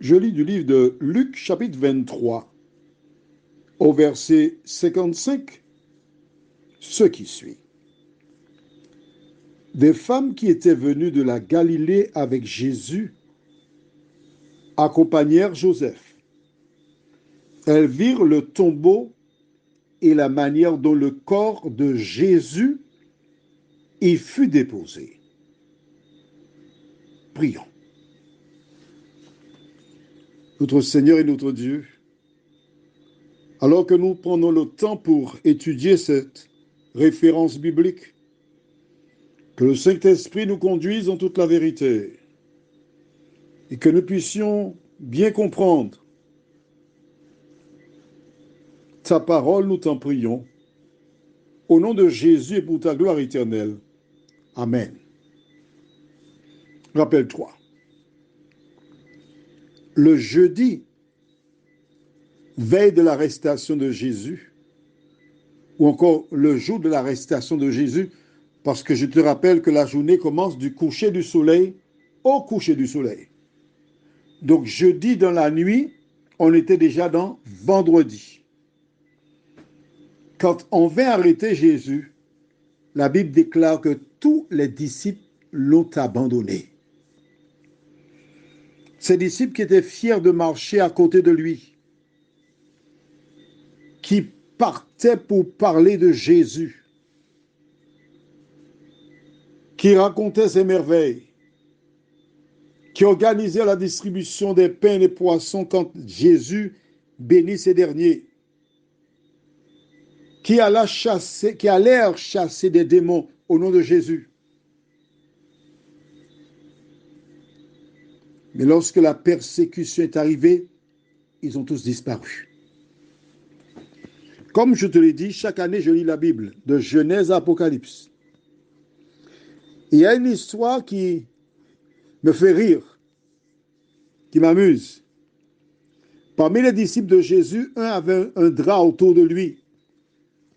Je lis du livre de Luc, chapitre 23, au verset 55, ce qui suit. Des femmes qui étaient venues de la Galilée avec Jésus accompagnèrent Joseph. Elles virent le tombeau et la manière dont le corps de Jésus y fut déposé. Prions. Notre Seigneur et notre Dieu, alors que nous prenons le temps pour étudier cette référence biblique, que le Saint-Esprit nous conduise en toute la vérité et que nous puissions bien comprendre ta parole, nous t'en prions, au nom de Jésus et pour ta gloire éternelle. Amen. Rappelle-toi, le jeudi, veille de l'arrestation de Jésus, ou encore le jour de l'arrestation de Jésus, parce que je te rappelle que la journée commence du coucher du soleil au coucher du soleil. Donc jeudi dans la nuit, on était déjà dans vendredi. Quand on vint arrêter Jésus, la Bible déclare que tous les disciples l'ont abandonné. Ces disciples qui étaient fiers de marcher à côté de lui, qui partaient pour parler de Jésus, qui racontaient ses merveilles, qui organisaient la distribution des pains et des poissons quand Jésus bénit ces derniers, qui allèrent chasser des démons au nom de Jésus. Mais lorsque la persécution est arrivée, ils ont tous disparu. Comme je te l'ai dit, chaque année, je lis la Bible, de Genèse à Apocalypse. Il y a une histoire qui me fait rire, qui m'amuse. Parmi les disciples de Jésus, un avait un drap autour de lui.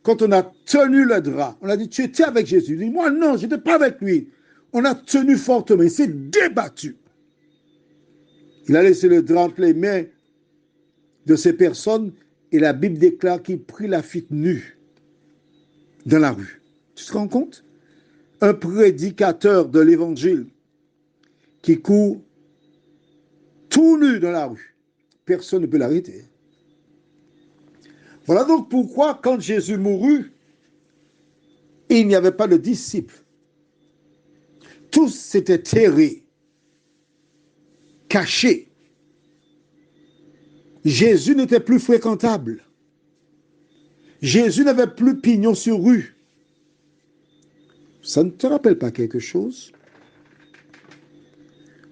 Quand on a tenu le drap, on a dit, tu étais avec Jésus. Il dit, moi non, je n'étais pas avec lui. On a tenu fortement, il s'est débattu. Il a laissé le drap entre les mains de ces personnes et la Bible déclare qu'il prit la fuite nue dans la rue. Tu te rends compte? Un prédicateur de l'évangile qui court tout nu dans la rue. Personne ne peut l'arrêter. Voilà donc pourquoi quand Jésus mourut, il n'y avait pas de disciples. Tous s'étaient terrés, cachés. Jésus n'était plus fréquentable. Jésus n'avait plus pignon sur rue. Ça ne te rappelle pas quelque chose?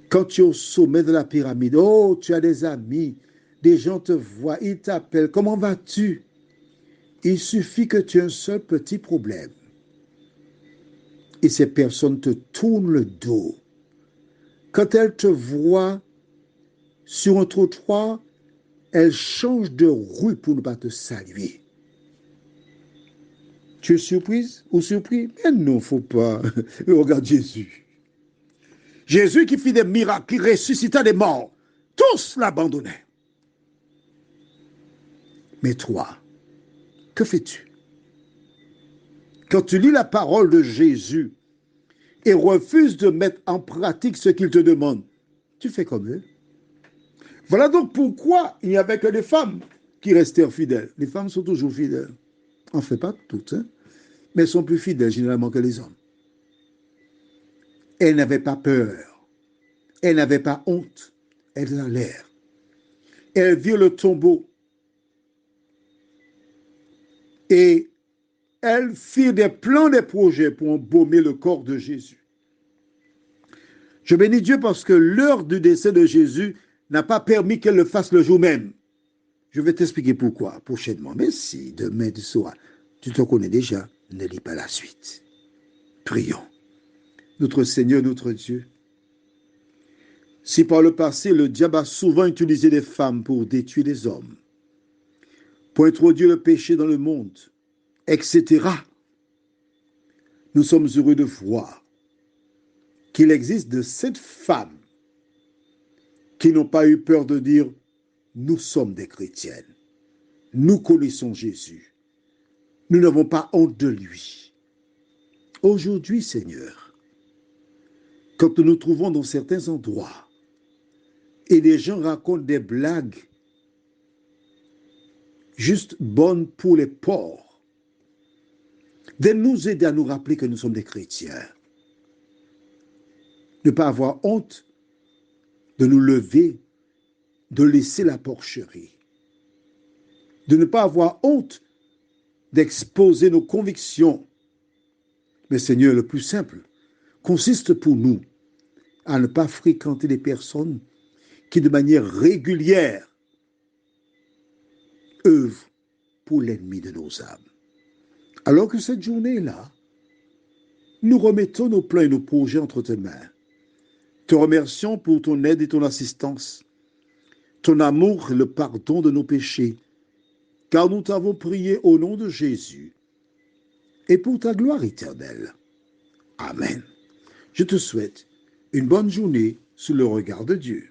Quand tu es au sommet de la pyramide, oh, tu as des amis, des gens te voient, ils t'appellent, comment vas-tu? Il suffit que tu aies un seul petit problème. Et ces personnes te tournent le dos. Quand elles te voient sur un trottoir, elles changent de rue pour ne pas te saluer. Tu es surprise ou surpris? Mais non, il ne faut pas. Regarde Jésus. Jésus qui fit des miracles, qui ressuscita des morts. Tous l'abandonnaient. Mais toi, que fais-tu? Quand tu lis la parole de Jésus et refuses de mettre en pratique ce qu'il te demande, tu fais comme eux. Voilà donc pourquoi il n'y avait que des femmes qui restèrent fidèles. Les femmes sont toujours fidèles. En fait, pas toutes, hein, mais elles sont plus fidèles généralement que les hommes. Elles n'avaient pas peur. Elles n'avaient pas honte. Elles allèrent. Elles virent le tombeau. Et elles firent des plans, des projets pour embaumer le corps de Jésus. Je bénis Dieu parce que l'heure du décès de Jésus n'a pas permis qu'elle le fasse le jour même. Je vais t'expliquer pourquoi prochainement. Mais si demain tu sauras, tu te connais déjà, ne lis pas la suite. Prions. Notre Seigneur, notre Dieu, si par le passé le diable a souvent utilisé des femmes pour détruire les hommes, pour introduire le péché dans le monde, etc., nous sommes heureux de voir qu'il existe de cette femme qui n'ont pas eu peur de dire « Nous sommes des chrétiennes. Nous connaissons Jésus. Nous n'avons pas honte de lui. » Aujourd'hui, Seigneur, quand nous nous trouvons dans certains endroits et les gens racontent des blagues juste bonnes pour les porcs, de nous aider à nous rappeler que nous sommes des chrétiens. Ne pas avoir honte de nous lever, de laisser la porcherie. De ne pas avoir honte d'exposer nos convictions. Mais Seigneur, le plus simple consiste pour nous à ne pas fréquenter des personnes qui de manière régulière œuvrent pour l'ennemi de nos âmes. Alors que cette journée-là, nous remettons nos plans et nos projets entre tes mains. Te remercions pour ton aide et ton assistance, ton amour et le pardon de nos péchés, car nous t'avons prié au nom de Jésus et pour ta gloire éternelle. Amen. Je te souhaite une bonne journée sous le regard de Dieu.